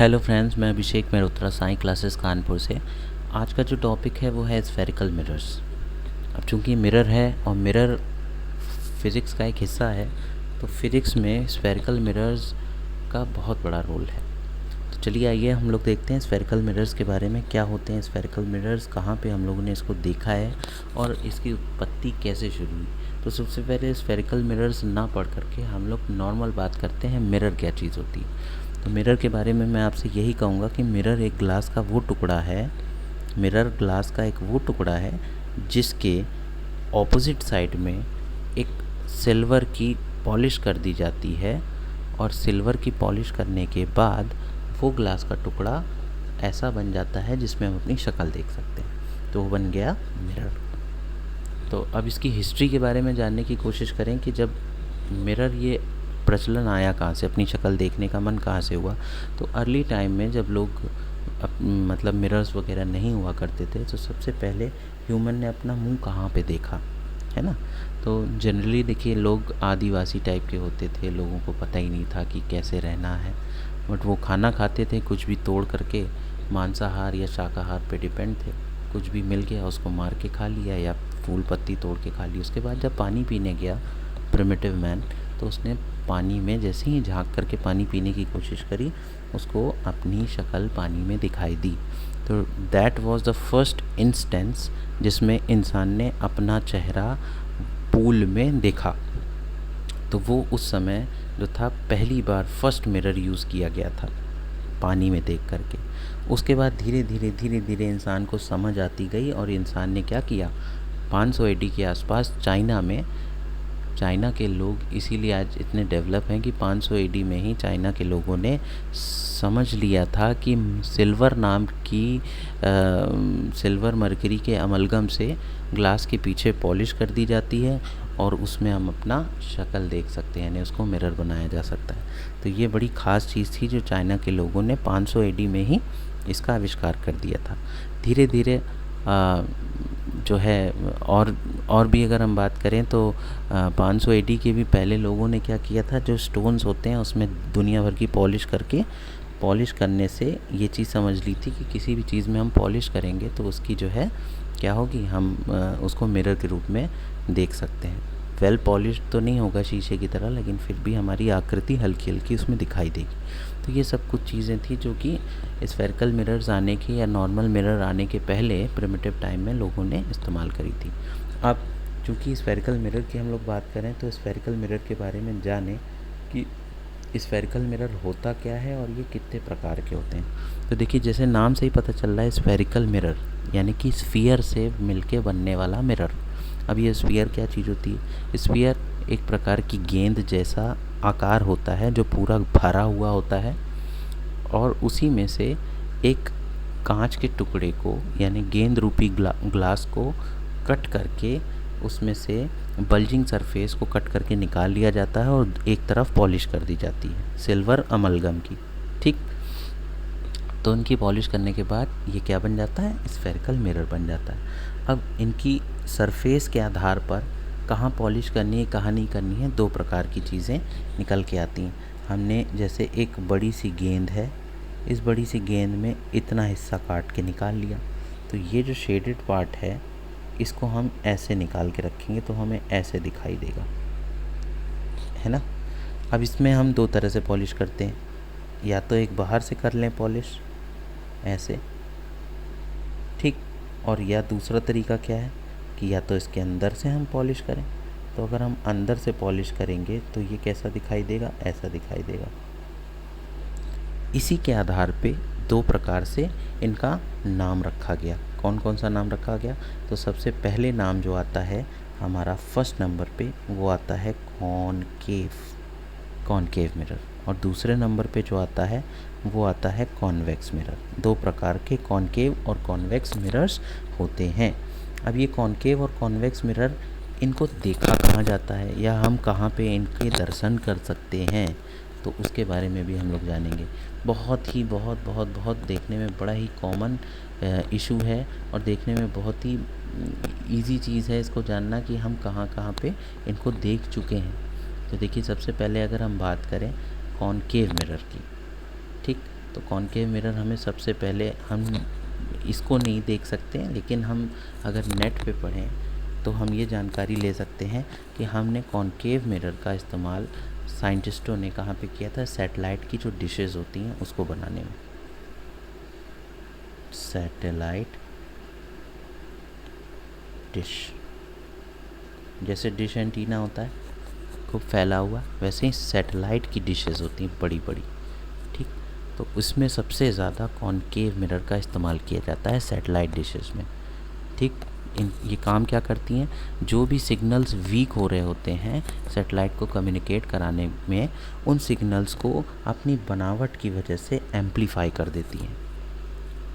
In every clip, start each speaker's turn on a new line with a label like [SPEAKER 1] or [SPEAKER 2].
[SPEAKER 1] Hello friends, मैं अभिषेक Mehrotra, Sai classes Kanpur से। आज का जो टॉपिक है वो है स्फेरिकल मिरर्स। अब चूंकि मिरर है और मिरर फिज़िक्स का एक हिस्सा है, तो फिज़िक्स में स्फेरिकल मिरर्स का बहुत बड़ा रोल है। तो चलिए आइए हम लोग देखते हैं स्फेरिकल मिरर्स के बारे में, क्या होते हैं स्फेरिकल मिरर्स, कहाँ पे हम लोगों ने इसको देखा है और इसकी उत्पत्ति कैसे शुरू हुई। तो सबसे पहले स्फेरिकल मिरर्स ना पढ़ करके हम लोग नॉर्मल बात करते हैं मिरर क्या चीज़ होती है। तो मिरर के बारे में मैं आपसे यही कहूँगा कि मिरर एक ग्लास का वो टुकड़ा है, मिरर ग्लास का एक वो टुकड़ा है जिसके ऑपोजिट साइड में एक सिल्वर की पॉलिश कर दी जाती है, और सिल्वर की पॉलिश करने के बाद वो ग्लास का टुकड़ा ऐसा बन जाता है जिसमें हम अपनी शक्ल देख सकते हैं। तो वो बन गया मिरर। तो अब इसकी हिस्ट्री के बारे में जानने की कोशिश करें कि जब मिरर ये प्रचलन आया कहाँ से, अपनी शक्ल देखने का मन कहाँ से हुआ। तो अर्ली टाइम में जब लोग मतलब मिरर्स वगैरह नहीं हुआ करते थे, तो सबसे पहले ह्यूमन ने अपना मुंह कहाँ पे देखा, है ना। तो जनरली देखिए, लोग आदिवासी टाइप के होते थे, लोगों को पता ही नहीं था कि कैसे रहना है, बट वो खाना खाते थे कुछ भी तोड़ करके, मांसाहार या शाकाहार पे डिपेंड थे। कुछ भी मिल गया उसको मार के खा लिया या फूल पत्ती तोड़ के खा ली। उसके बाद जब पानी पीने गया प्रिमिटिव मैन, तो उसने पानी में जैसे ही झांक करके पानी पीने की कोशिश करी, उसको अपनी शक्ल पानी में दिखाई दी। तो that was the first instance जिसमें इंसान ने अपना चेहरा पूल में देखा। तो वो उस समय जो था, पहली बार फर्स्ट मिरर यूज़ किया गया था पानी में देख करके। उसके बाद धीरे धीरे धीरे धीरे इंसान को समझ आती गई, और इंसान ने क्या किया, 500 एडी के आसपास चाइना में, चाइना के लोग इसीलिए आज इतने डेवलप हैं कि 500 एडी में ही चाइना के लोगों ने समझ लिया था कि सिल्वर नाम की सिल्वर मरकरी के अमलगम से ग्लास के पीछे पॉलिश कर दी जाती है, और उसमें हम अपना शक्ल देख सकते हैं, यानी उसको मिरर बनाया जा सकता है। तो ये बड़ी ख़ास चीज़ थी जो चाइना के लोगों ने 500 एडी में ही इसका आविष्कार कर दिया था। धीरे धीरे जो है और भी अगर हम बात करें तो 500 एडी के भी पहले लोगों ने क्या किया था, जो स्टोन्स होते हैं उसमें दुनिया भर की पॉलिश करने से ये चीज़ समझ ली थी कि किसी भी चीज़ में हम पॉलिश करेंगे तो उसकी जो है क्या होगी, हम उसको मिरर के रूप में देख सकते हैं। वेल पॉलिश तो नहीं होगा शीशे की तरह, लेकिन फिर भी हमारी आकृति हल्की हल्की उसमें दिखाई देगी। तो ये सब कुछ चीज़ें थी जो कि स्फेरिकल मिरर्स आने के या नॉर्मल मिरर आने के पहले प्रिमिटिव टाइम में लोगों ने इस्तेमाल करी थी। अब चूँकि स्फेरिकल मिरर की हम लोग बात करें, तो स्फेरिकल मिरर के बारे में जानें कि स्फेरिकल मिरर होता क्या है और ये कितने प्रकार के होते हैं। तो देखिए, जैसे नाम से ही पता चल रहा है, स्फेरिकल मिरर यानी कि स्फीयर से मिलके बनने वाला मिरर। अब ये स्फीयर क्या चीज़ होती है? स्फीयर एक प्रकार की गेंद जैसा आकार होता है जो पूरा भरा हुआ होता है, और उसी में से एक कांच के टुकड़े को यानी गेंद रूपी ग्लास को कट करके उसमें से बल्जिंग सरफेस को कट करके निकाल लिया जाता है, और एक तरफ पॉलिश कर दी जाती है सिल्वर अमलगम की। ठीक, तो इनकी पॉलिश करने के बाद ये क्या बन जाता है, स्फेरिकल मिरर बन जाता है। अब इनकी सरफेस के आधार पर कहाँ पॉलिश करनी है कहाँ नहीं करनी है, दो प्रकार की चीज़ें निकल के आती हैं। हमने जैसे एक बड़ी सी गेंद है, इस बड़ी सी गेंद में इतना हिस्सा काट के निकाल लिया, तो ये जो शेडेड पार्ट है इसको हम ऐसे निकाल के रखेंगे तो हमें ऐसे दिखाई देगा, है ना। अब इसमें हम दो तरह से पॉलिश करते हैं, या तो एक बाहर से कर लें पॉलिश ऐसे, ठीक, और या दूसरा तरीका क्या है कि या तो इसके अंदर से हम पॉलिश करें। तो अगर हम अंदर से पॉलिश करेंगे तो ये कैसा दिखाई देगा, ऐसा दिखाई देगा। इसी के आधार पे दो प्रकार से इनका नाम रखा गया। कौन कौन सा नाम रखा गया? तो सबसे पहले नाम जो आता है हमारा फर्स्ट नंबर पे, वो आता है कॉनकेव मिरर, और दूसरे नंबर पे जो आता है वो आता है कॉन्वेक्स मिरर। दो प्रकार के कॉनकेव और कॉन्वेक्स मिरर्स होते हैं। अब ये कॉनकेव और कॉन्वेक्स मिरर, इनको देखा कहाँ जाता है या हम कहाँ पे इनके दर्शन कर सकते हैं, तो उसके बारे में भी हम लोग जानेंगे। बहुत देखने में बड़ा ही कॉमन इशू है, और देखने में बहुत ही इजी चीज़ है इसको जानना कि हम कहाँ कहाँ पे इनको देख चुके हैं। तो देखिए, सबसे पहले अगर हम बात करें कॉनकेव मिरर की, ठीक, तो कॉनकेव मिरर हमें सबसे पहले, हम इसको नहीं देख सकते हैं, लेकिन हम अगर नेट पे पढ़ें तो हम ये जानकारी ले सकते हैं कि हमने कॉनकेव मिरर का इस्तेमाल साइंटिस्टों ने कहाँ पे किया था, सैटेलाइट की जो डिशेस होती हैं उसको बनाने में। सैटेलाइट डिश, जैसे डिश एंटीना होता है खूब फैला हुआ, वैसे ही सैटेलाइट की डिशेस होती हैं बड़ी बड़ी, ठीक। तो उसमें सबसे ज़्यादा कॉनकेव मिरर का इस्तेमाल किया जाता है सैटेलाइट डिशेस में, ठीक। ये काम क्या करती हैं, जो भी सिग्नल्स वीक हो रहे होते हैं सैटेलाइट को कम्युनिकेट कराने में, उन सिग्नल्स को अपनी बनावट की वजह से एम्पलीफाई कर देती हैं,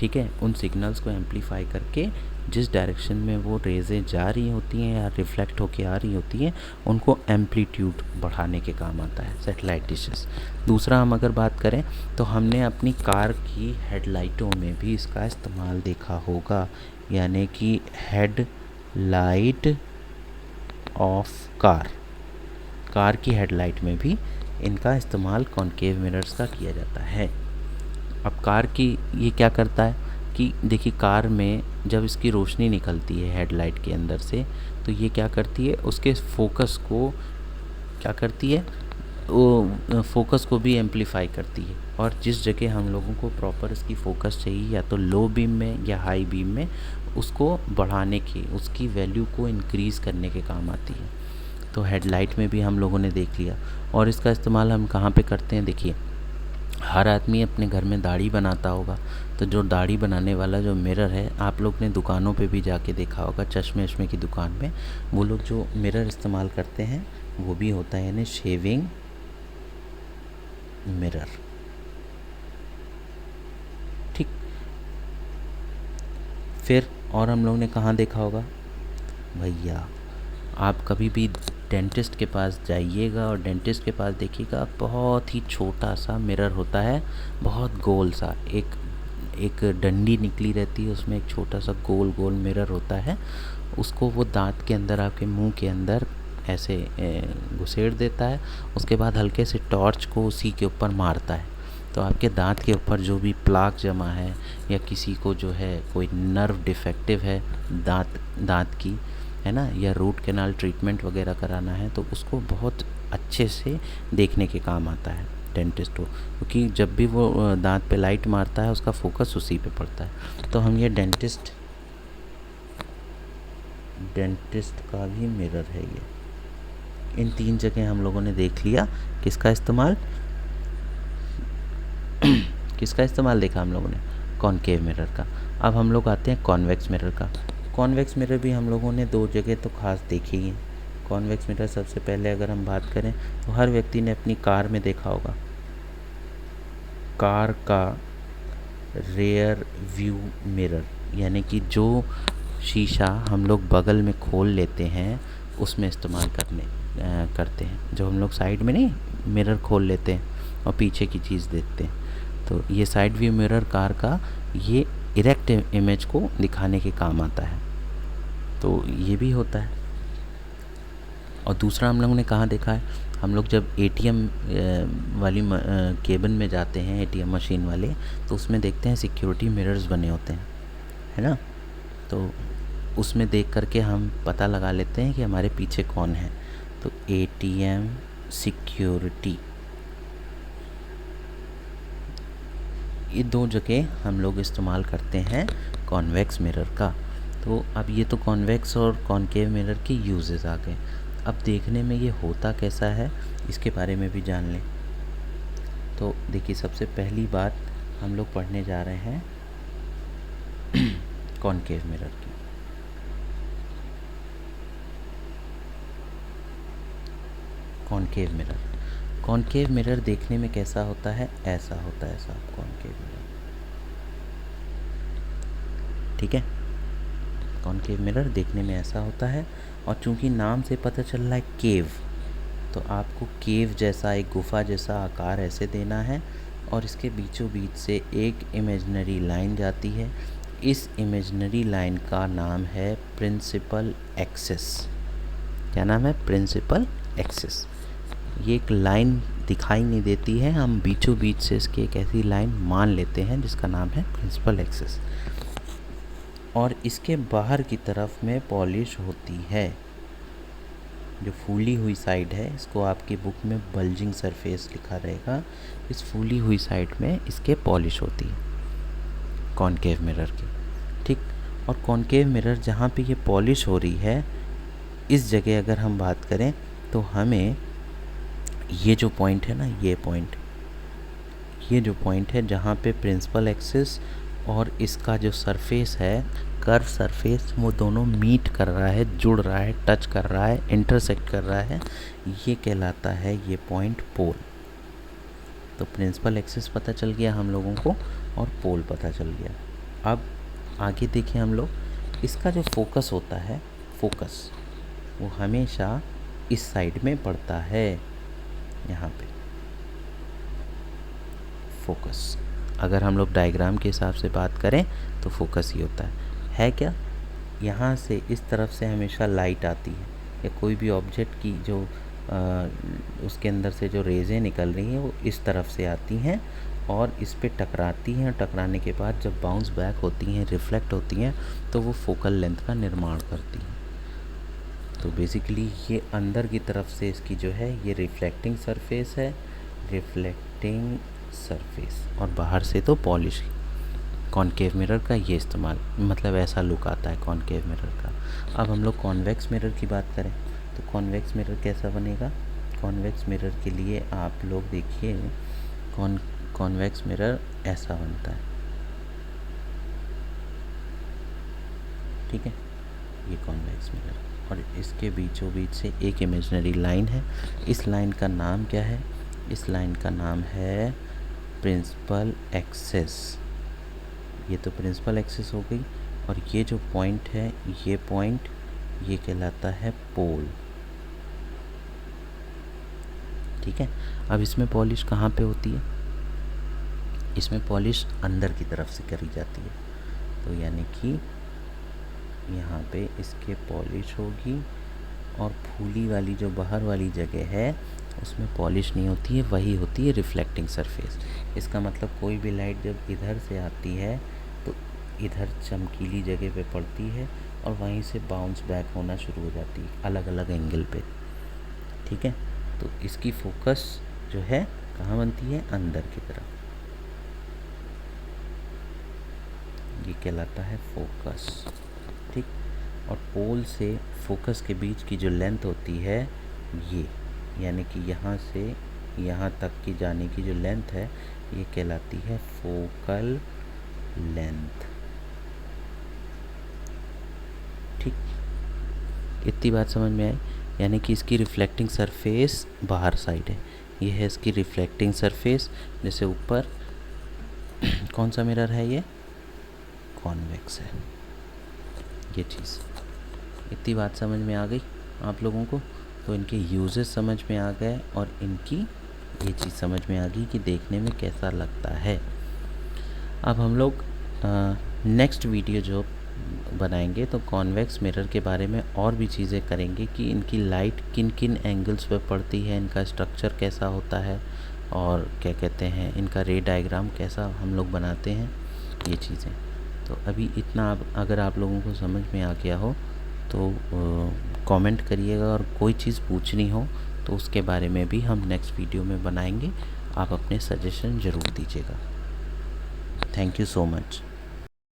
[SPEAKER 1] ठीक है। उन सिग्नल्स को एम्पलीफाई करके जिस डायरेक्शन में वो रेज़ें जा रही होती हैं या रिफ्लेक्ट होके आ रही होती हैं, उनको एम्पलीट्यूड बढ़ाने के काम आता है सैटेलाइट डिशेस। दूसरा हम अगर बात करें तो हमने अपनी कार की हेडलाइटों में भी इसका इस्तेमाल देखा होगा, यानी कि हेडलाइट ऑफ कार की हेडलाइट में भी इनका इस्तेमाल कॉनकेव मिरर्स का किया जाता है। अब कार की ये क्या करता है कि देखिए, कार में जब इसकी रोशनी निकलती है हेडलाइट के अंदर से, तो ये क्या करती है, उसके फोकस को क्या करती है, वो फोकस को भी एम्पलीफाई करती है, और जिस जगह हम लोगों को प्रॉपर इसकी फोकस चाहिए, या तो लो बीम में या हाई बीम में, उसको बढ़ाने की, उसकी वैल्यू को इंक्रीज़ करने के काम आती है। तो हेडलाइट में भी हम लोगों ने देख लिया। और इसका इस्तेमाल हम कहाँ पे करते हैं, देखिए, हर आदमी अपने घर में दाढ़ी बनाता होगा, तो जो दाढ़ी बनाने वाला जो मिरर है, आप लोग ने दुकानों पे भी जाके देखा होगा, चश्मे वश्मे की दुकान में वो लोग जो मिरर इस्तेमाल करते हैं वो भी होता है, यानी शेविंग मिरर, ठीक। फिर और हम लोग ने कहाँ देखा होगा भैया, आप कभी भी डेंटिस्ट के पास जाइएगा और डेंटिस्ट के पास देखिएगा, बहुत ही छोटा सा मिरर होता है, बहुत गोल सा, एक डंडी निकली रहती है, उसमें एक छोटा सा गोल गोल मिरर होता है। उसको वो दांत के अंदर, आपके मुंह के अंदर ऐसे घुसेड़ देता है, उसके बाद हल्के से टॉर्च को उसी के ऊपर मारता है, तो आपके दांत के ऊपर जो भी प्लाक जमा है, या किसी को जो है कोई नर्व डिफेक्टिव है दांत की, है ना, या रूट कैनाल ट्रीटमेंट वगैरह कराना है, तो उसको बहुत अच्छे से देखने के काम आता है डेंटिस्ट को, क्योंकि जब भी वो दांत पे लाइट मारता है उसका फोकस उसी पे पड़ता है। तो हम ये डेंटिस्ट का भी मिरर है ये। इन 3 जगह हम लोगों ने देख लिया किसका इस्तेमाल देखा हम लोगों ने, कॉनकेव मिरर का। अब हम लोग आते हैं कॉन्वेक्स मिरर का। कॉन्वेक्स मिरर भी हम लोगों ने 2 जगह तो खास देखी ही है। कॉन्वेक्स मिरर सबसे पहले अगर हम बात करें तो हर व्यक्ति ने अपनी कार में देखा होगा, कार का रेयर व्यू मिरर, यानी कि जो शीशा हम लोग बगल में खोल लेते हैं उसमें इस्तेमाल करते हैं, जो हम लोग साइड में नहीं मिरर खोल लेते हैं और पीछे की चीज़ देखते हैं, तो ये साइड व्यू मिरर कार का ये इरेक्ट इमेज को दिखाने के काम आता है, तो ये भी होता है। और दूसरा हम लोगों ने कहाँ देखा है, हम लोग जब एटीएम वाली केबिन में जाते हैं, एटीएम मशीन वाले, तो उसमें देखते हैं सिक्योरिटी मिरर्स बने होते हैं, है ना, तो उसमें देख करके हम पता लगा लेते हैं कि हमारे पीछे कौन है। तो एटीएम सिक्योरिटी, ये 2 जगह हम लोग इस्तेमाल करते हैं कॉन्वेक्स मिरर का। तो अब ये तो कॉन्वेक्स और कॉनकेव मिरर के यूजेस आ गए। अब देखने में ये होता कैसा है इसके बारे में भी जान लें। तो देखिए, सबसे पहली बात हम लोग पढ़ने जा रहे हैं कॉनकेव मिरर की। कॉनकेव मिरर देखने में कैसा होता है, ऐसा होता है साहब कॉनकेव मिरर, ठीक है। कॉनकेव मिरर देखने में ऐसा होता है, और चूंकि नाम से पता चल रहा है केव, तो आपको केव जैसा, एक गुफा जैसा आकार ऐसे देना है, और इसके बीचों बीच से एक इमेजिनरी लाइन जाती है। इस इमेजिनरी लाइन का नाम है प्रिंसिपल एक्सिस। क्या नाम है? Principal axis. ये एक लाइन दिखाई नहीं देती है, हम बीचों बीच से इसकी एक ऐसी लाइन मान लेते हैं जिसका नाम है प्रिंसिपल एक्सिस। और इसके बाहर की तरफ में पॉलिश होती है, जो फूली हुई साइड है, इसको आपकी बुक में बल्जिंग सरफेस लिखा रहेगा। इस फूली हुई साइड में इसके पॉलिश होती है कॉनकेव मिरर की, ठीक। और कॉनकेव मिरर जहाँ पे ये पॉलिश हो रही है, इस जगह अगर हम बात करें तो हमें ये जो पॉइंट है ना, ये जो पॉइंट है जहाँ पे प्रिंसिपल एक्सिस और इसका जो सरफेस है, कर्व सरफेस, वो दोनों मीट कर रहा है, जुड़ रहा है, टच कर रहा है, इंटरसेक्ट कर रहा है, ये कहलाता है ये पॉइंट पोल। तो प्रिंसिपल एक्सिस पता चल गया हम लोगों को और पोल पता चल गया। अब आगे देखें हम लोग, इसका जो फोकस होता है, फोकस वो हमेशा इस साइड में पड़ता है, यहाँ पे फोकस। अगर हम लोग डायग्राम के हिसाब से बात करें तो फोकस ही होता है क्या, यहाँ से इस तरफ से हमेशा लाइट आती है, या कोई भी ऑब्जेक्ट की जो उसके अंदर से जो रेज़ें निकल रही हैं वो इस तरफ से आती हैं और इस पे टकराती हैं। टकराने के बाद जब बाउंस बैक होती हैं, रिफ्लेक्ट होती हैं, तो वो फोकल लेंथ का निर्माण करती हैं। तो बेसिकली ये अंदर की तरफ से इसकी जो है ये रिफ्लेक्टिंग सरफेस है, रिफ्लेक्टिंग सरफेस, और बाहर से तो पॉलिश। कॉनकेव मिरर का ये इस्तेमाल, मतलब ऐसा लुक आता है कॉनकेव मिरर का। अब हम लोग कॉन्वेक्स मिरर की बात करें तो कॉन्वेक्स मिरर कैसा बनेगा। कॉन्वेक्स मिरर के लिए आप लोग देखिए, कॉन्वेक्स मिरर ऐसा बनता है, ठीक है, ये कॉन्वेक्स मिरर, और इसके बीचों बीच से एक इमेजिनरी लाइन है। इस लाइन का नाम क्या है, इस लाइन का नाम है प्रिंसिपल एक्सिस। ये तो प्रिंसिपल एक्सिस हो गई, और ये जो पॉइंट है, ये पॉइंट, ये कहलाता है पोल, ठीक है। अब इसमें पॉलिश कहाँ पे होती है, इसमें पॉलिश अंदर की तरफ से करी जाती है। तो यानी कि यहाँ पे इसके पॉलिश होगी, और फूली वाली जो बाहर वाली जगह है उसमें पॉलिश नहीं होती है, वही होती है रिफ्लेक्टिंग सरफेस। इसका मतलब कोई भी लाइट जब इधर से आती है तो इधर चमकीली जगह पे पड़ती है और वहीं से बाउंस बैक होना शुरू हो जाती है अलग अलग एंगल पे, ठीक है। तो इसकी फोकस जो है कहाँ बनती है, अंदर की तरफ, ये कहलाता है फोकस, ठीक। और पोल से फोकस के बीच की जो लेंथ होती है, ये यानी कि यहाँ से यहाँ तक की जाने की जो लेंथ है, ये कहलाती है फोकल लेंथ, ठीक। इतनी बात समझ में आई। यानी कि इसकी रिफ्लेक्टिंग सरफेस बाहर साइड है, ये है इसकी रिफ्लेक्टिंग सरफेस। जैसे ऊपर कौन सा मिरर है, ये कॉन्वेक्स है, ये चीज़। इतनी बात समझ में आ गई आप लोगों को, तो इनके यूजेस समझ में आ गए और इनकी ये चीज़ समझ में आ गई कि देखने में कैसा लगता है। अब हम लोग नेक्स्ट वीडियो जो बनाएंगे तो कॉन्वेक्स मिरर के बारे में और भी चीज़ें करेंगे कि इनकी लाइट किन किन एंगल्स पे पड़ती है, इनका स्ट्रक्चर कैसा होता है, और क्या कहते हैं, इनका रे डायग्राम कैसा हम लोग बनाते हैं, ये चीज़ें। तो अभी इतना अगर आप लोगों को समझ में आ गया हो तो कमेंट करिएगा, और कोई चीज़ पूछनी हो तो उसके बारे में भी हम नेक्स्ट वीडियो में बनाएंगे। आप अपने सजेशन ज़रूर दीजिएगा। Thank you so much.